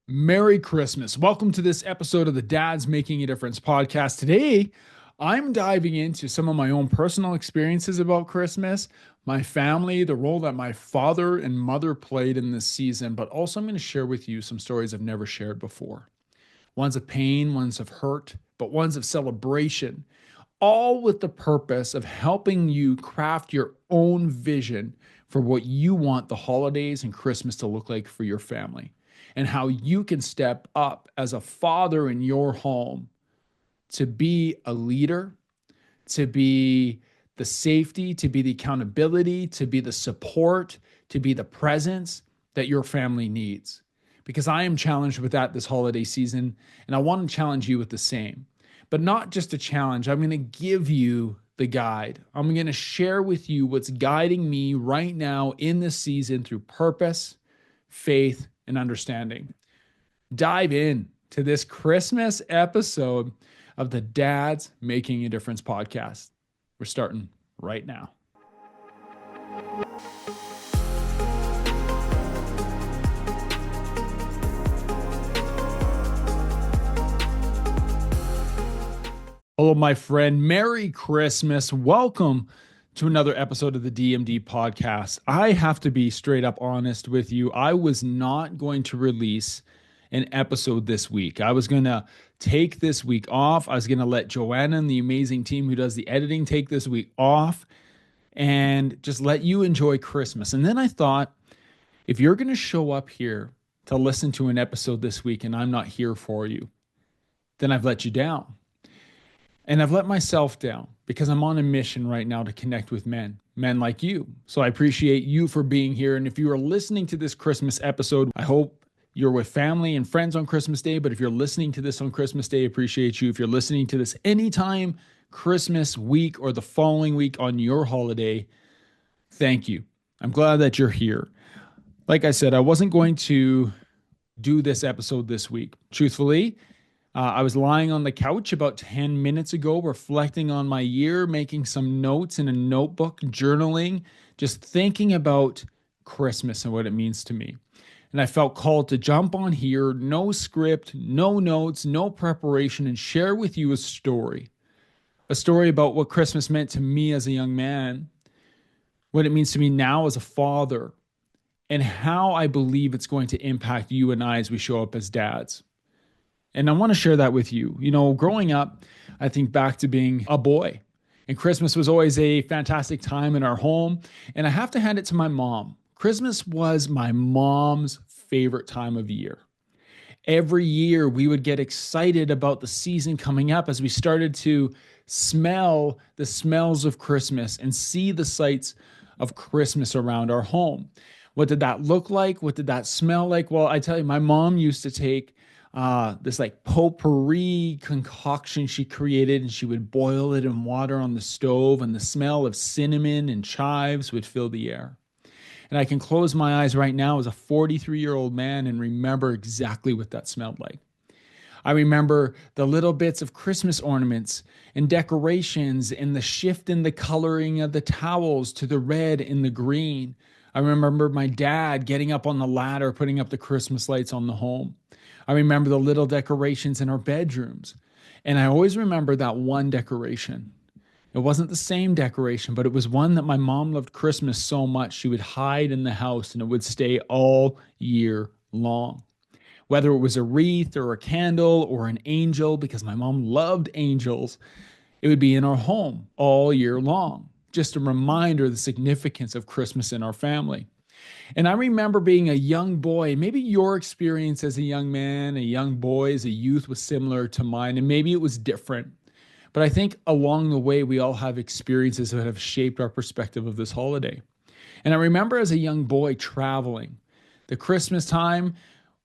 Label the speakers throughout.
Speaker 1: Merry Christmas. Welcome to this episode of the Dads Making a Difference podcast. Today, I'm diving into some of my own personal experiences about Christmas, my family, the role that my father and mother played in this season, but also I'm going to share with you some stories I've never shared before. Ones of pain, ones of hurt, but ones of celebration, all with the purpose of helping you craft your own vision for what you want the holidays and Christmas to look like for your family, and how you can step up as a father in your home to be a leader, to be the safety, to be the accountability, to be the support, to be the presence that your family needs. Because I am challenged with that this holiday season, and I want to challenge you with the same. But not just a challenge, I'm going to give you the guide. I'm going to share with you what's guiding me right now in this season through purpose, faith, and understanding. Dive in to this Christmas episode of the Dads Making a Difference podcast. We're starting right now. Hello, my friend. Merry Christmas. Welcome to another episode of the DMD podcast. I have to be straight up honest with you. I was not going to release an episode this week. I was going to take this week off. I was going to let Joanna and the amazing team who does the editing take this week off and just let you enjoy Christmas. And then I thought, if you're going to show up here to listen to an episode this week and I'm not here for you, then I've let you down. And I've let myself down because I'm on a mission right now to connect with men like you. So I appreciate you for being here. And if you are listening to this Christmas episode, I hope you're with family and friends on Christmas Day. But if you're listening to this on Christmas Day, I appreciate you. If you're listening to this anytime Christmas week or the following week on your holiday, thank you. I'm glad that you're here. Like I said, I wasn't going to do this episode this week. Truthfully, I was lying on the couch about 10 minutes ago, reflecting on my year, making some notes in a notebook, journaling, just thinking about Christmas and what it means to me. And I felt called to jump on here, no script, no notes, no preparation, and share with you a story about what Christmas meant to me as a young man, what it means to me now as a father, and how I believe it's going to impact you and I as we show up as dads. And I want to share that with you. You know, growing up, I think back to being a boy, and Christmas was always a fantastic time in our home. And I have to hand it to my mom. Christmas was my mom's favorite time of year. Every year we would get excited about the season coming up as we started to smell the smells of Christmas and see the sights of Christmas around our home. What did that look like? What did that smell like? Well, I tell you, my mom used to take this like potpourri concoction she created, and she would boil it in water on the stove, and the smell of cinnamon and chives would fill the air. And I can close my eyes right now as a 43-year-old man and remember exactly what that smelled like. I remember the little bits of Christmas ornaments and decorations and the shift in the coloring of the towels to the red and the green. I remember my dad getting up on the ladder, putting up the Christmas lights on the home. I remember the little decorations in our bedrooms. And I always remember that one decoration. It wasn't the same decoration, but it was one that my mom loved Christmas so much she would hide in the house and it would stay all year long. Whether it was a wreath or a candle or an angel, because my mom loved angels, it would be in our home all year long. Just a reminder of the significance of Christmas in our family. And I remember being a young boy. Maybe your experience as a young man, a young boy, as a youth was similar to mine, and maybe it was different. But I think along the way, we all have experiences that have shaped our perspective of this holiday. And I remember as a young boy traveling. The Christmas time,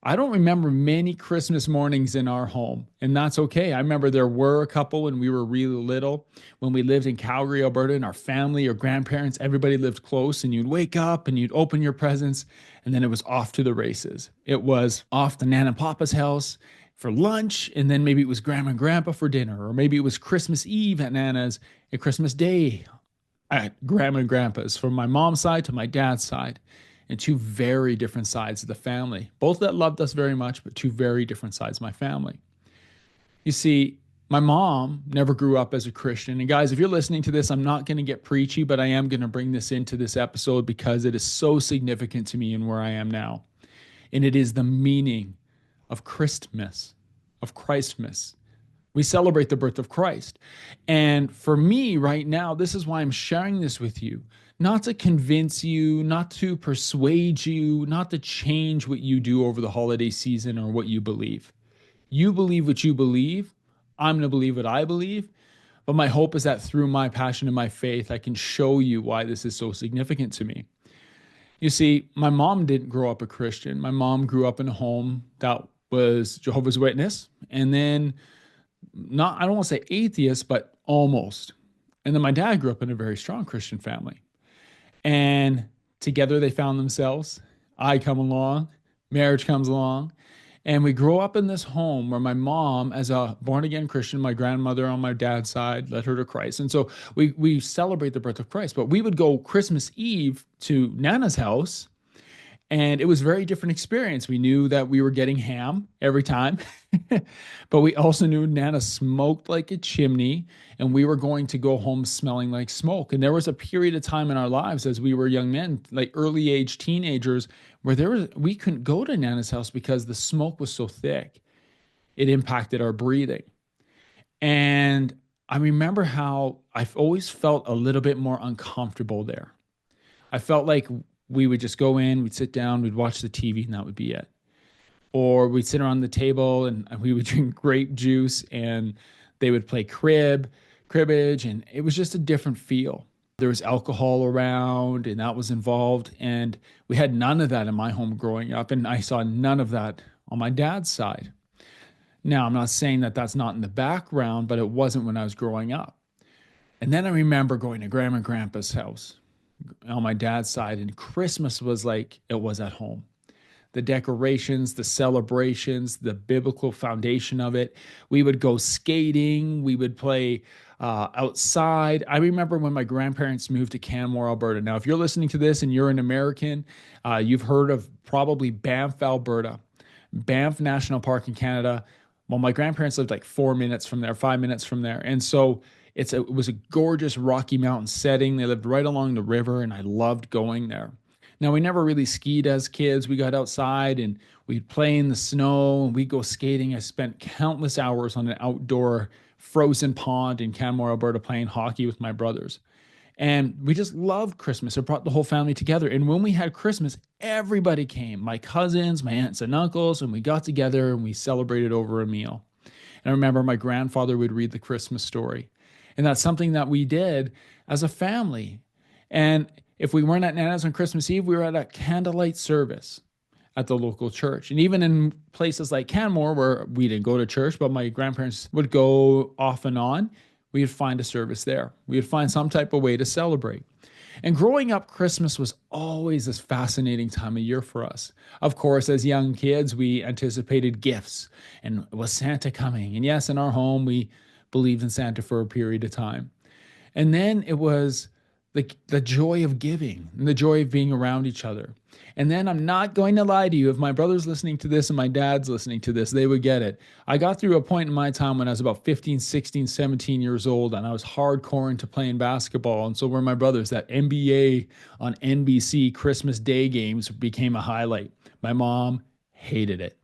Speaker 1: I don't remember many Christmas mornings in our home, and that's okay. I remember there were a couple when we were really little, when we lived in Calgary, Alberta, and our family or grandparents, everybody lived close, and you'd wake up and you'd open your presents, and then it was off to the races. It was off to Nana and Papa's house for lunch, and then maybe it was Grandma and Grandpa for dinner, or maybe it was Christmas Eve at Nana's and Christmas Day at Grandma and Grandpa's, from my mom's side to my dad's side. and two very different sides of the family, both that loved us very much, but two very different sides of my family. You see, my mom never grew up as a Christian. And guys, if you're listening to this, I'm not going to get preachy, but I am going to bring this into this episode because it is so significant to me and where I am now. And it is the meaning of Christmas, of Christmas. We celebrate the birth of Christ. And for me right now, this is why I'm sharing this with you. Not to convince you, not to persuade you, not to change what you do over the holiday season or what you believe. You believe what you believe. I'm going to believe what I believe. But my hope is that through my passion and my faith, I can show you why this is so significant to me. You see, my mom didn't grow up a Christian. My mom grew up in a home that was Jehovah's Witness. And then not, I don't want to say atheist, but almost. And then my dad grew up in a very strong Christian family. And together they found themselves. I come along, marriage comes along. And we grow up in this home where my mom, as a born again Christian, my grandmother on my dad's side led her to Christ. And so we celebrate the birth of Christ. But we would go Christmas Eve to Nana's house, and it was a very different experience. We knew that we were getting ham every time, but we also knew Nana smoked like a chimney, and we were going to go home smelling like smoke. And there was a period of time in our lives as we were young men, like early age teenagers, where we couldn't go to Nana's house because the smoke was so thick. It impacted our breathing. And I remember how I've always felt a little bit more uncomfortable there. I felt like we would just go in, we'd sit down, we'd watch the TV, and that would be it. Or we'd sit around the table and we would drink grape juice, and they would play cribbage, and it was just a different feel. There was alcohol around, and that was involved, and we had none of that in my home growing up, and I saw none of that on my dad's side. Now, I'm not saying that that's not in the background, but it wasn't when I was growing up. And then I remember going to Grandma and Grandpa's house on my dad's side, and Christmas was like it was at home. The decorations, the celebrations, the biblical foundation of it. We would go skating. We would play outside. I remember when my grandparents moved to Canmore, Alberta. Now, if you're listening to this and you're an American, you've heard of probably Banff, Alberta, Banff National Park in Canada. Well, my grandparents lived like 4 minutes from there, 5 minutes from there. And so it was a gorgeous Rocky Mountain setting. They lived right along the river, and I loved going there. Now, we never really skied as kids. We got outside and we'd play in the snow and we'd go skating. I spent countless hours on an outdoor frozen pond in Canmore, Alberta, playing hockey with my brothers. And we just loved Christmas. It brought the whole family together. And when we had Christmas, everybody came, my cousins, my aunts and uncles, and we got together and we celebrated over a meal. And I remember my grandfather would read the Christmas story. And that's something that we did as a family. And if we weren't at Nana's on Christmas Eve, we were at a candlelight service at the local church. And even in places like Canmore, where we didn't go to church, but my grandparents would go off and on, we would find a service there. We would find some type of way to celebrate. And growing up, Christmas was always this fascinating time of year for us. Of course, as young kids, we anticipated gifts and was Santa coming? And yes, in our home, we believed in Santa for a period of time. And then it was the joy of giving and the joy of being around each other. And then I'm not going to lie to you, if my brother's listening to this and my dad's listening to this, they would get it. I got through a point in my time when I was about 15, 16, 17 years old, and I was hardcore into playing basketball. And so were my brothers. That NBA on NBC Christmas Day games became a highlight. My mom hated it.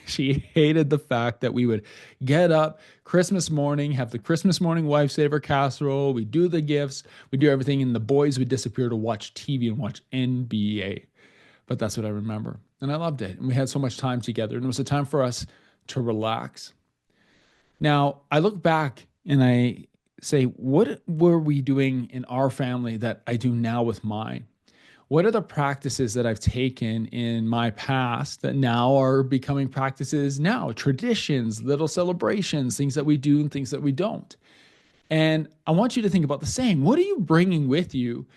Speaker 1: She hated the fact that we would get up Christmas morning, have the Christmas morning wife saver casserole, we do the gifts, we do everything, and the boys would disappear to watch TV and watch NBA. But that's what I remember. And I loved it. And we had so much time together. And it was a time for us to relax. Now, I look back and I say, what were we doing in our family that I do now with mine? What are the practices that I've taken in my past that now are becoming practices now? Traditions, little celebrations, things that we do and things that we don't. And I want you to think about the same. What are you bringing with you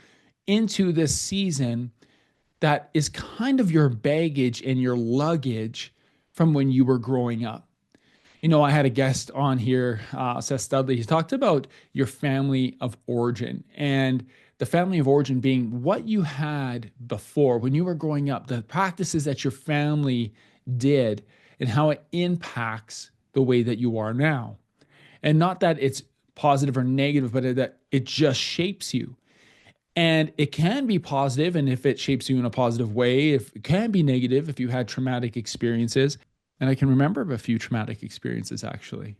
Speaker 1: into this season that is kind of your baggage and your luggage from when you were growing up? You know, I had a guest on here, Seth Studley. He talked about your family of origin. And The family of origin being what you had before when you were growing up, the practices that your family did, and how it impacts the way that you are now. And not that it's positive or negative, but that it just shapes you. And it can be positive, and if it shapes you in a positive way, if it can be negative if you had traumatic experiences. And I can remember a few traumatic experiences actually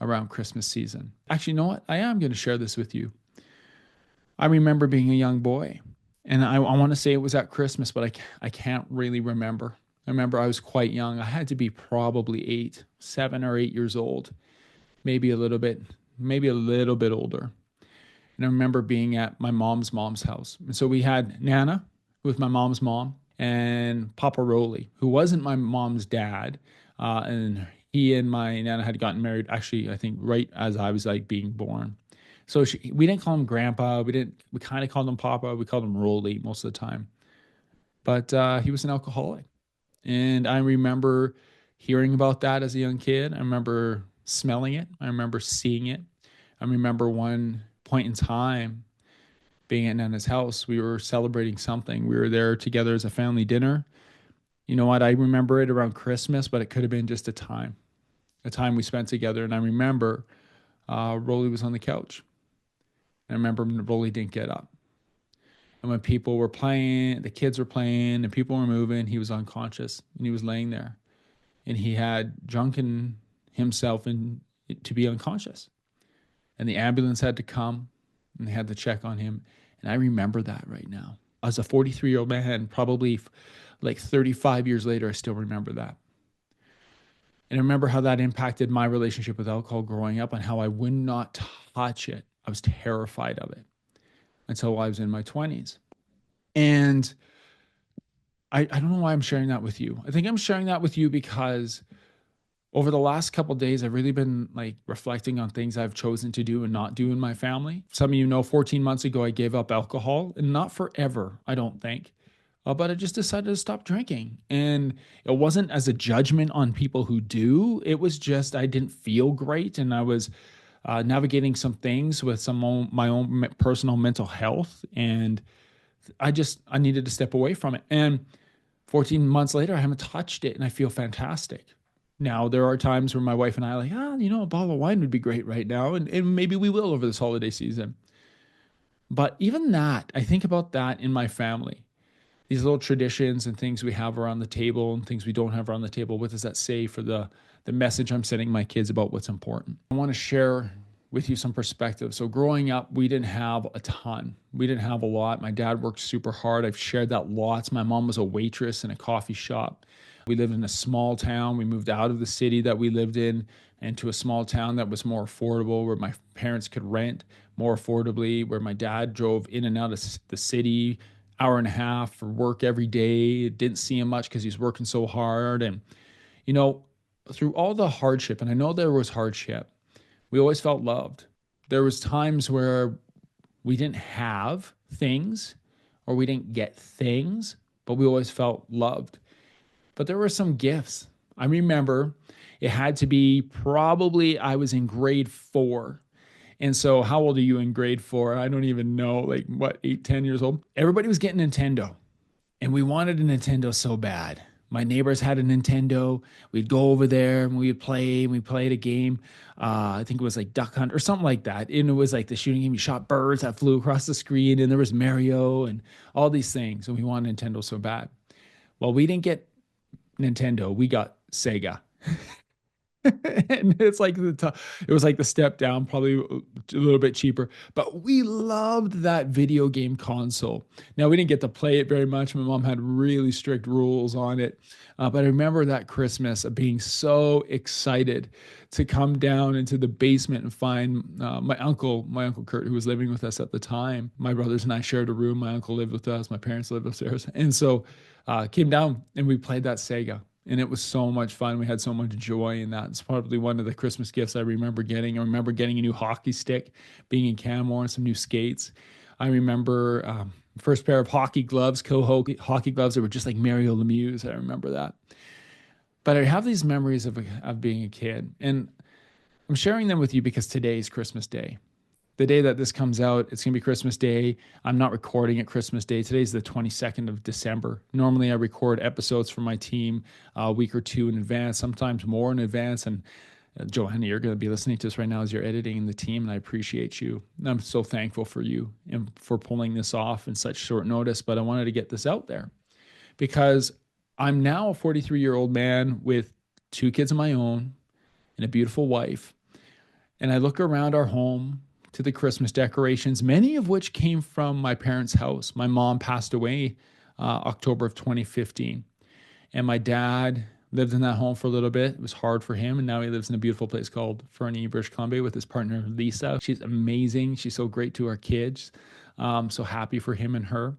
Speaker 1: around Christmas season. Actually, you know what? I am going to share this with you. I remember being a young boy, and I want to say it was at Christmas, but I can't really remember. I remember I was quite young. I had to be probably 7 or 8 years old, maybe a little bit older. And I remember being at my mom's house. And so we had Nana, who was my mom's mom, and Papa Rowley, who wasn't my mom's dad. And he and my Nana had gotten married, actually, I think right as I was like being born. So we didn't call him Grandpa. We kind of called him Papa. We called him Rowley most of the time. But he was an alcoholic. And I remember hearing about that as a young kid. I remember smelling it. I remember seeing it. I remember one point in time being at Nana's house. We were celebrating something. We were there together as a family dinner. You know what? I remember it around Christmas, but it could have been just a time we spent together. And I remember Rolly was on the couch. And I remember Rolly didn't get up. And when people were playing, the kids were playing, and people were moving, he was unconscious and he was laying there. And he had drunken himself to be unconscious. And the ambulance had to come and they had to check on him. And I remember that right now. As a 43-year-old man, probably like 35 years later, I still remember that. And I remember how that impacted my relationship with alcohol growing up and how I would not touch it. I was terrified of it until I was in my 20s. And I don't know why I'm sharing that with you. I think I'm sharing that with you because over the last couple of days, I've really been like reflecting on things I've chosen to do and not do in my family. Some of you know 14 months ago, I gave up alcohol, and not forever, I don't think. But I just decided to stop drinking. And it wasn't as a judgment on people who do. It was just I didn't feel great. And I was navigating some things with my own personal mental health. And I needed to step away from it. And 14 months later, I haven't touched it and I feel fantastic. Now, there are times where my wife and I are like, a bottle of wine would be great right now. And maybe we will over this holiday season. But even that, I think about that in my family. These little traditions and things we have around the table and things we don't have around the table. What does that say for the message I'm sending my kids about what's important? I want to share with you some perspective. So growing up, we didn't have a ton. We didn't have a lot. My dad worked super hard. I've shared that lots. My mom was a waitress in a coffee shop. We lived in a small town. We moved out of the city that we lived in into a small town that was more affordable, where my parents could rent more affordably, where my dad drove in and out of the city, hour and a half for work every day. Didn't see him much because he's working so hard. And, through all the hardship, and I know there was hardship, we always felt loved. There was times where we didn't have things or we didn't get things, but we always felt loved. But there were some gifts. I remember it had to be probably I was in grade 4. And so how old are you in grade 4? I don't even know, like what, 8, 10 years old? Everybody was getting Nintendo and we wanted a Nintendo so bad. My neighbors had a Nintendo. We'd go over there and we played a game. I think it was like Duck Hunt or something like that. And it was like the shooting game. You shot birds that flew across the screen and there was Mario and all these things. And we wanted Nintendo so bad. Well, we didn't get Nintendo. We got Sega. And it's like it was like the step down, probably a little bit cheaper, but we loved that video game console. Now we didn't get to play it very much. My mom had really strict rules on it, but I remember that Christmas of being so excited to come down into the basement and find my uncle Kurt, who was living with us at the time. My brothers and I shared a room. My uncle lived with us. My parents lived upstairs, and so came down and we played that Sega. And it was so much fun. We had so much joy in that. It's probably one of the Christmas gifts I remember getting. I remember getting a new hockey stick, being in Canmore, and some new skates. I remember first pair of hockey gloves, hockey gloves that were just like Mario Lemieux's. I remember that. But I have these memories of being a kid. And I'm sharing them with you because today is Christmas Day. The day that this comes out, it's going to be Christmas Day. I'm not recording at Christmas Day. Today's the 22nd of December. Normally, I record episodes for my team a week or two in advance, sometimes more in advance. And Johanna, you're going to be listening to this right now as you're editing the team, and I appreciate you. I'm so thankful for you and for pulling this off in such short notice. But I wanted to get this out there because I'm now a 43-year-old man with 2 kids of my own and a beautiful wife. And I look around our home to the Christmas decorations, many of which came from my parents' house. My mom passed away October of 2015. And my dad lived in that home for a little bit. It was hard for him. And now he lives in a beautiful place called Fernie, British Columbia with his partner, Lisa. She's amazing. She's so great to our kids. So happy for him and her.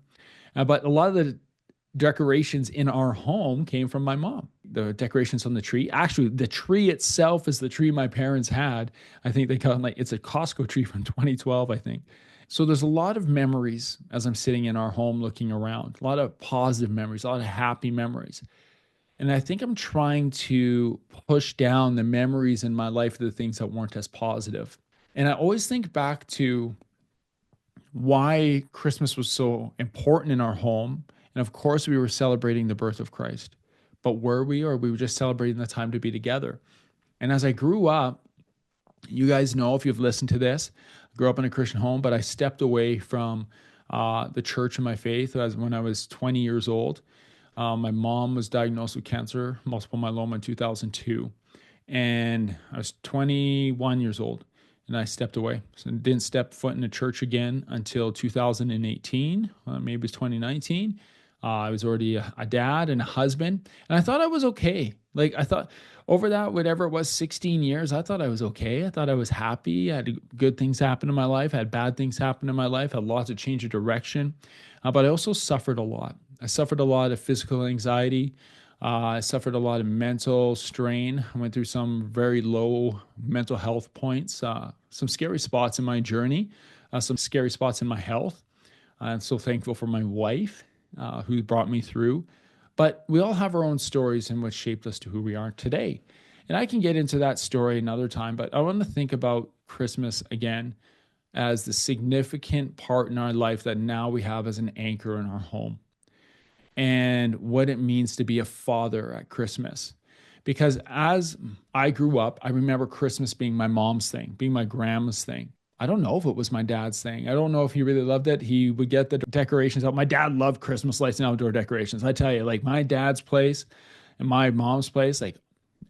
Speaker 1: But a lot of the decorations in our home came from my mom. The decorations on the tree. Actually, the tree itself is the tree my parents had. I think they call it it's a Costco tree from 2012, I think. So there's a lot of memories as I'm sitting in our home looking around, a lot of positive memories, a lot of happy memories. And I think I'm trying to push down the memories in my life of the things that weren't as positive. And I always think back to why Christmas was so important in our home. And of course, we were celebrating the birth of Christ. But were we, or we were just celebrating the time to be together? And as I grew up, you guys know if you've listened to this, I grew up in a Christian home, but I stepped away from the church and my faith when I was 20 years old. My mom was diagnosed with cancer, multiple myeloma in 2002. And I was 21 years old and I stepped away. So I didn't step foot in the church again until 2018, maybe it was 2019. I was already a dad and a husband, and I thought I was okay. Like I thought over that, whatever it was, 16 years, I thought I was okay. I thought I was happy. I had good things happen in my life, I had bad things happen in my life, had lots of change of direction. But I also suffered a lot. I suffered a lot of physical anxiety. I suffered a lot of mental strain. I went through some very low mental health points, some scary spots in my journey, some scary spots in my health. I'm so thankful for my wife who brought me through. But we all have our own stories and what shaped us to who we are today. And I can get into that story another time, but I want to think about Christmas again as the significant part in our life that now we have as an anchor in our home, and what it means to be a father at Christmas. Because as I grew up, I remember Christmas being my mom's thing, being my grandma's thing. I don't know if it was my dad's thing. I don't know if he really loved it. He would get the decorations out. My dad loved Christmas lights and outdoor decorations. I tell you, like my dad's place and my mom's place, like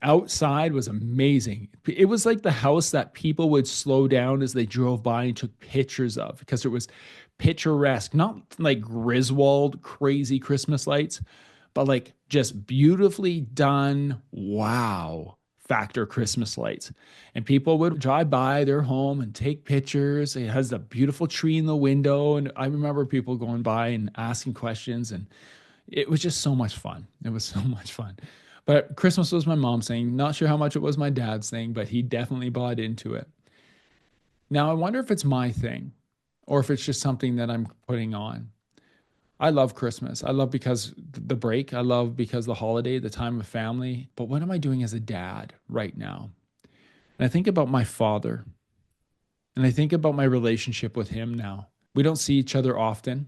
Speaker 1: outside was amazing. It was like the house that people would slow down as they drove by and took pictures of because it was picturesque, not like Griswold crazy Christmas lights, but like just beautifully done. Wow. Factor Christmas lights. And people would drive by their home and take pictures. It has a beautiful tree in the window. And I remember people going by and asking questions. And it was just so much fun. It was so much fun. But Christmas was my mom's thing. Not sure how much it was my dad's thing, but he definitely bought into it. Now, I wonder if it's my thing or if it's just something that I'm putting on. I love Christmas. I love because the break. I love because the holiday, the time of family. But what am I doing as a dad right now? And I think about my father, and I think about my relationship with him now. We don't see each other often.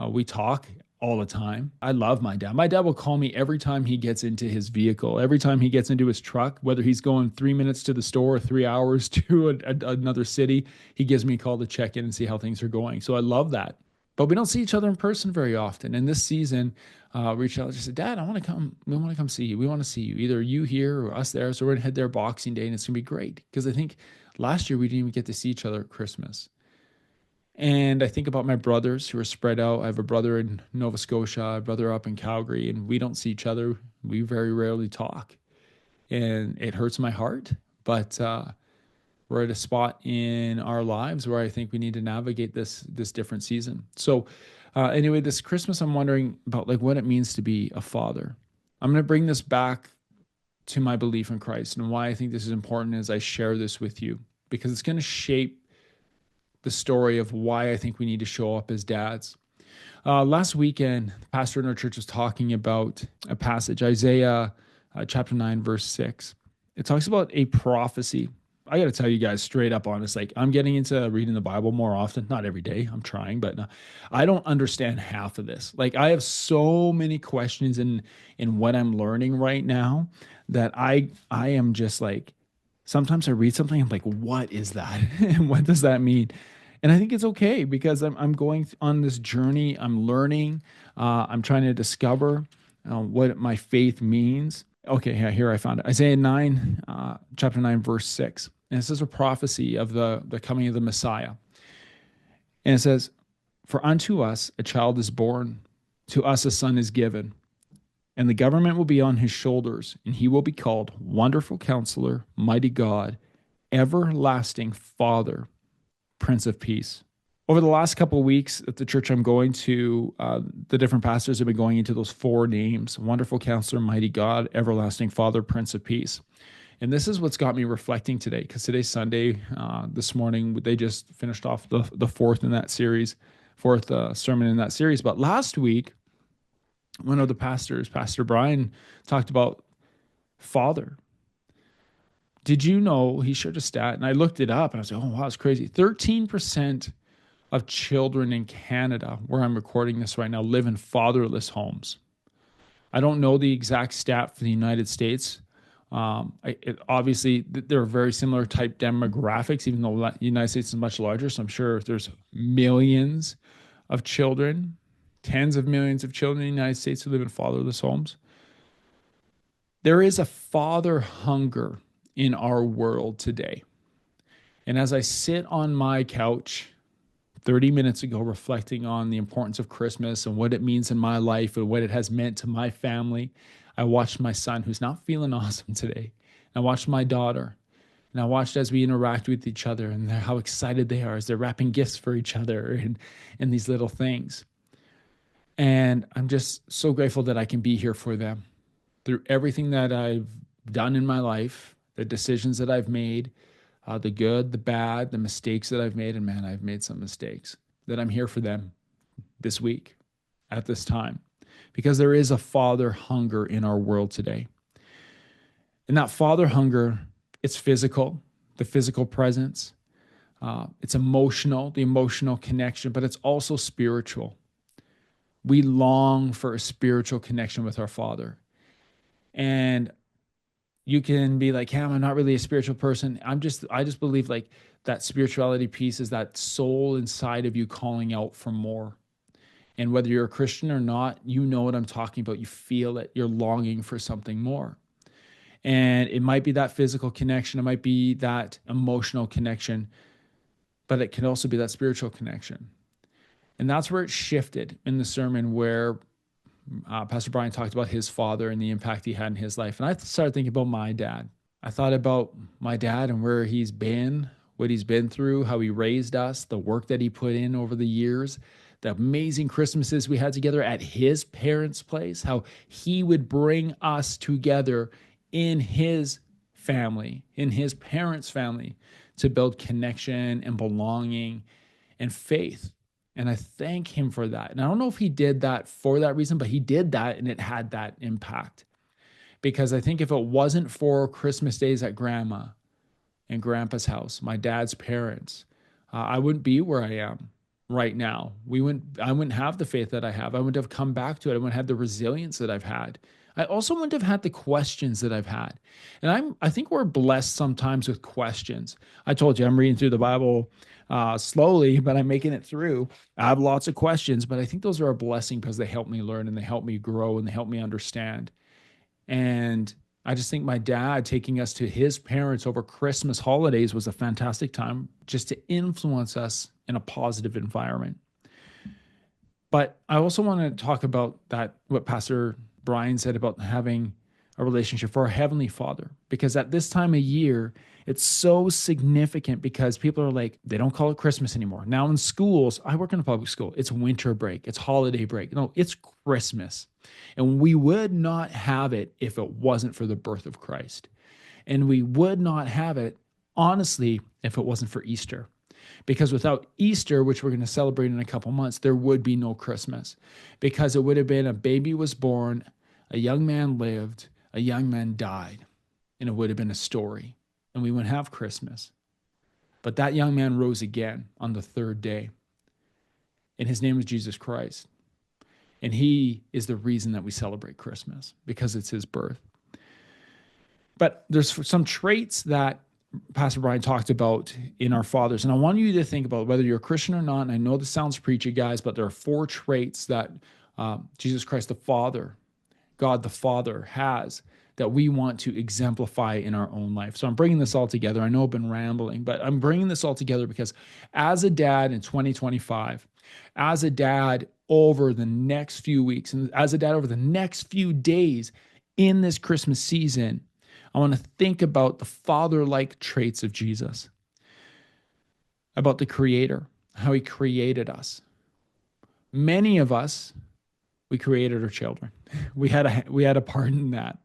Speaker 1: We talk all the time. I love my dad. My dad will call me every time he gets into his vehicle, every time he gets into his truck, whether he's going 3 minutes to the store or 3 hours to another city. He gives me a call to check in and see how things are going. So I love that. But we don't see each other in person very often. And this season, reached out and just said, Dad, I want to come. We want to come see you. We want to see you, either you here or us there. So we're going to head there Boxing Day, and it's going to be great. Because I think last year we didn't even get to see each other at Christmas. And I think about my brothers who are spread out. I have a brother in Nova Scotia, a brother up in Calgary, and we don't see each other. We very rarely talk. And it hurts my heart. But we're at a spot in our lives where I think we need to navigate this different season. So anyway, this Christmas, I'm wondering about like what it means to be a father. I'm going to bring this back to my belief in Christ and why I think this is important as I share this with you, because it's going to shape the story of why I think we need to show up as dads. Last weekend, the pastor in our church was talking about a passage, Isaiah chapter 9, verse 6. It talks about a prophecy I got to tell you guys straight up honest, like I'm getting into reading the Bible more often, not every day. I'm trying, but I don't understand half of this. Like I have so many questions in what I'm learning right now that I am just like sometimes I read something I'm like what is that? And what does that mean? And I think it's okay because I'm going on this journey. I'm learning. I'm trying to discover what my faith means. Okay, yeah, here I found it. Isaiah 9, chapter 9, verse 6. And this is a prophecy of the coming of the Messiah. And it says, "For unto us a child is born, to us a son is given, and the government will be on his shoulders, and he will be called Wonderful Counselor, Mighty God, Everlasting Father, Prince of Peace." Over the last couple of weeks at the church I'm going to, the different pastors have been going into those four names: Wonderful Counselor, Mighty God, Everlasting Father, Prince of Peace. And this is what's got me reflecting today, because today's Sunday. This morning, they just finished off the fourth in that series, fourth sermon in that series. But last week, one of the pastors, Pastor Brian, talked about Father. Did you know, he shared a stat, and I looked it up, and I was like, oh, wow, it's crazy. 13% of children in Canada, where I'm recording this right now, live in fatherless homes. I don't know the exact stat for the United States. Obviously, there are very similar type demographics, even though the United States is much larger. So I'm sure there's millions of children, tens of millions of children in the United States who live in fatherless homes. There is a father hunger in our world today. And as I sit on my couch 30 minutes ago reflecting on the importance of Christmas and what it means in my life and what it has meant to my family, I watched my son, who's not feeling awesome today. I watched my daughter, and I watched as we interact with each other and how excited they are as they're wrapping gifts for each other and these little things. And I'm just so grateful that I can be here for them through everything that I've done in my life, the decisions that I've made, the good, the bad, the mistakes that I've made. And man, I've made some mistakes. That I'm here for them this week at this time, because there is a father hunger in our world today. And that father hunger, it's physical, the physical presence. It's emotional, the emotional connection, but it's also spiritual. We long for a spiritual connection with our Father. And you can be like, yeah, I'm not really a spiritual person. I just believe like that spirituality piece is that soul inside of you calling out for more. And whether you're a Christian or not, you know what I'm talking about. You feel it. You're longing for something more. And it might be that physical connection. It might be that emotional connection, but it can also be that spiritual connection. And that's where it shifted in the sermon, where Pastor Brian talked about his father and the impact he had in his life. And I started thinking about my dad. I thought about my dad and where he's been, what he's been through, how he raised us, the work that he put in over the years, the amazing Christmases we had together at his parents' place, how he would bring us together in his family, in his parents' family, to build connection and belonging and faith. And I thank him for that. And I don't know if he did that for that reason, but he did that and it had that impact. Because I think if it wasn't for Christmas days at grandma and grandpa's house, my dad's parents, I wouldn't be where I am right now. I wouldn't have the faith that I have. I wouldn't have come back to it. I wouldn't have the resilience that I've had. I also wouldn't have had the questions that I've had. And I think we're blessed sometimes with questions. I told you I'm reading through the Bible slowly, but I'm making it through. I have lots of questions, but I think those are a blessing because they help me learn and they help me grow and they help me understand. And I just think my dad taking us to his parents over Christmas holidays was a fantastic time just to influence us in a positive environment. But I also want to talk about that, what Pastor Brian said about having a relationship for our Heavenly Father, because at this time of year, it's so significant because people are like, they don't call it Christmas anymore. Now in schools, I work in a public school, it's winter break, it's holiday break. No, it's Christmas. And we would not have it if it wasn't for the birth of Christ. And we would not have it, honestly, if it wasn't for Easter. Because without Easter, which we're going to celebrate in a couple months, there would be no Christmas. Because it would have been a baby was born, a young man lived, a young man died, and it would have been a story. and we wouldn't have Christmas. But that young man rose again on the third day, and his name was Jesus Christ. And he is the reason that we celebrate Christmas, because it's his birth. But there's some traits that Pastor Brian talked about in our fathers. And I want you to think about whether you're a Christian or not. And I know this sounds preachy, guys, but there are 4 traits that Jesus Christ the Father, God the Father, has that we want to exemplify in our own life. So I'm bringing this all together. I know I've been rambling, but I'm bringing this all together because as a dad in 2025, as a dad over the next few weeks, and as a dad over the next few days in this Christmas season, I want to think about the father-like traits of Jesus, about the Creator, how he created us. Many of us, we created our children. We had a part in that.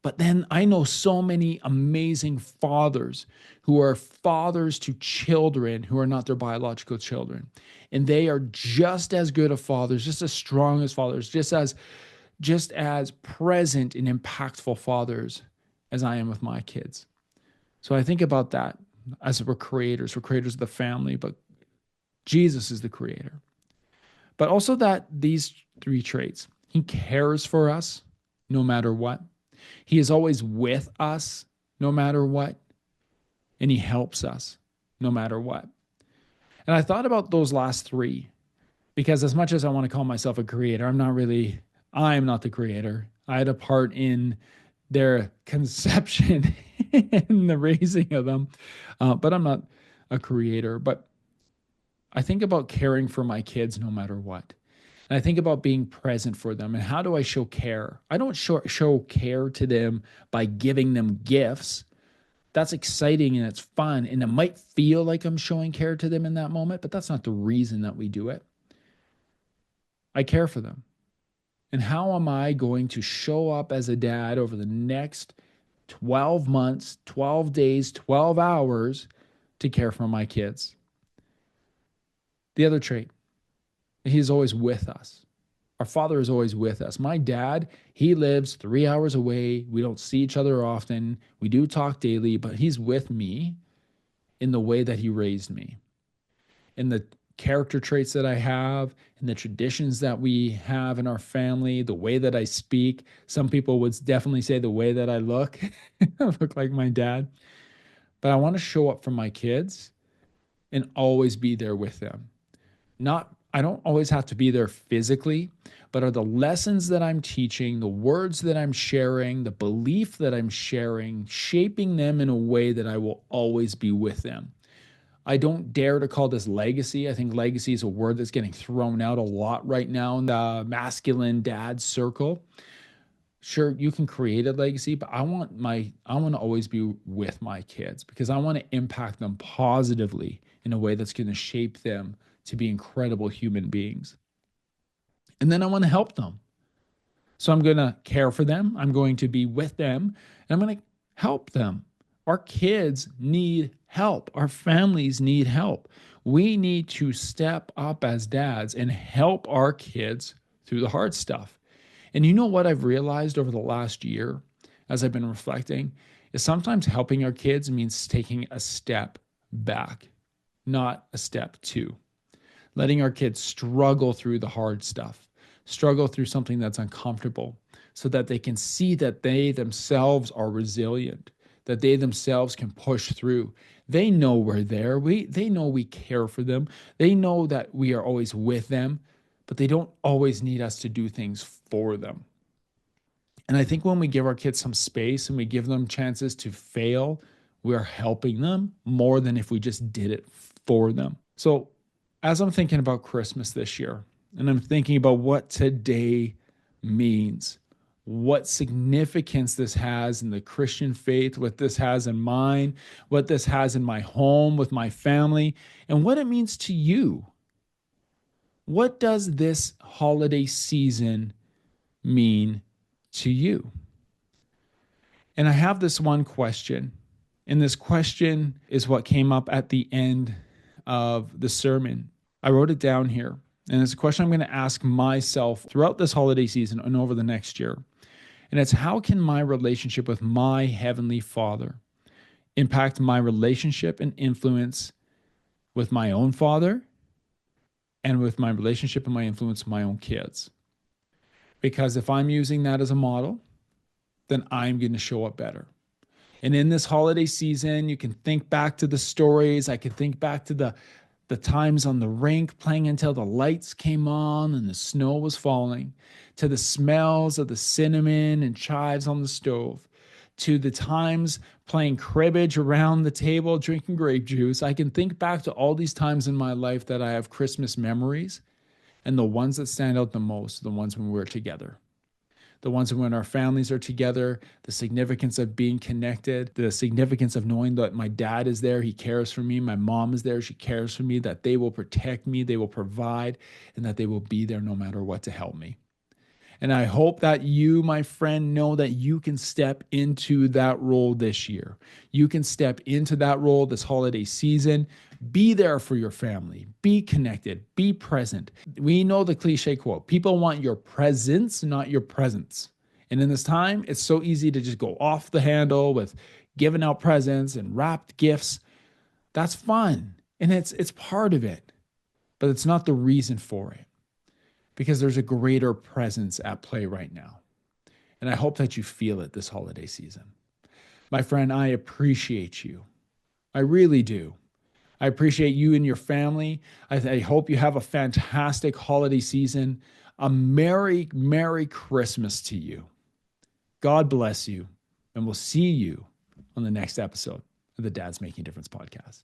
Speaker 1: But then I know so many amazing fathers who are fathers to children who are not their biological children. And they are just as good of fathers, just as strong as fathers, just as present and impactful fathers as I am with my kids. So I think about that as we're creators of the family, but Jesus is the creator. But also that these 3 traits, he cares for us no matter what. He is always with us no matter what. And he helps us no matter what. And I thought about those last 3 because as much as I want to call myself a creator, I'm not the creator. I had a part in their conception and the raising of them, but I'm not a creator. But I think about caring for my kids no matter what. And I think about being present for them. And how do I show care? I don't show care to them by giving them gifts. That's exciting and it's fun. And it might feel like I'm showing care to them in that moment, but that's not the reason that we do it. I care for them. And how am I going to show up as a dad over the next 12 months, 12 days, 12 hours to care for my kids? The other trait, he's always with us. Our Father is always with us. My dad, he lives 3 hours away. We don't see each other often. We do talk daily, but he's with me in the way that he raised me, in the character traits that I have, in the traditions that we have in our family, the way that I speak. Some people would definitely say the way that I look. I look like my dad. But I want to show up for my kids and always be there with them. I don't always have to be there physically, but are the lessons that I'm teaching, the words that I'm sharing, the belief that I'm sharing, shaping them in a way that I will always be with them. I don't dare to call this legacy. I think legacy is a word that's getting thrown out a lot right now in the masculine dad circle. Sure, you can create a legacy, but I want to always be with my kids because I want to impact them positively in a way that's going to shape them to be incredible human beings. And then I want to help them. So I'm going to care for them. I'm going to be with them, and I'm going to help them. Our kids need help. Our families need help. We need to step up as dads and help our kids through the hard stuff. And you know what I've realized over the last year as I've been reflecting is sometimes helping our kids means taking a step back, not a step two. Letting our kids struggle through the hard stuff, struggle through something that's uncomfortable so that they can see that they themselves are resilient, that they themselves can push through. They know we're there. They know we care for them. They know that we are always with them, but they don't always need us to do things for them. And I think when we give our kids some space and we give them chances to fail, we are helping them more than if we just did it for them. So as I'm thinking about Christmas this year, and I'm thinking about what today means, what significance this has in the Christian faith, what this has in mine, what this has in my home with my family, and what it means to you. What does this holiday season mean to you? And I have this one question, and this question is what came up at the end of the sermon. I wrote it down here, and it's a question I'm going to ask myself throughout this holiday season and over the next year. And it's, how can my relationship with my Heavenly Father impact my relationship and influence with my own father and with my relationship and my influence with my own kids. Because if I'm using that as a model, then I'm going to show up better. And in this holiday season, you can think back to the stories. I can think back to the times on the rink playing until the lights came on and the snow was falling, to the smells of the cinnamon and chives on the stove, to the times playing cribbage around the table, drinking grape juice. I can think back to all these times in my life that I have Christmas memories, and the ones that stand out the most are the ones when we're together. The ones when our families are together, the significance of being connected, the significance of knowing that my dad is there, he cares for me, my mom is there, she cares for me, that they will protect me, they will provide, and that they will be there no matter what to help me. And I hope that you, my friend, know that you can step into that role this year. You can step into that role this holiday season. Be there for your family. Be connected. Be present. We know the cliche quote, people want your presence, not your presence. And in this time, it's so easy to just go off the handle with giving out presents and wrapped gifts. That's fun. And it's part of it, but it's not the reason for it, because there's a greater presence at play right now. And I hope that you feel it this holiday season. My friend, I appreciate you. I really do. I appreciate you and your family. I hope you have a fantastic holiday season. A Merry, Merry Christmas to you. God bless you. And we'll see you on the next episode of the Dads Making Difference podcast.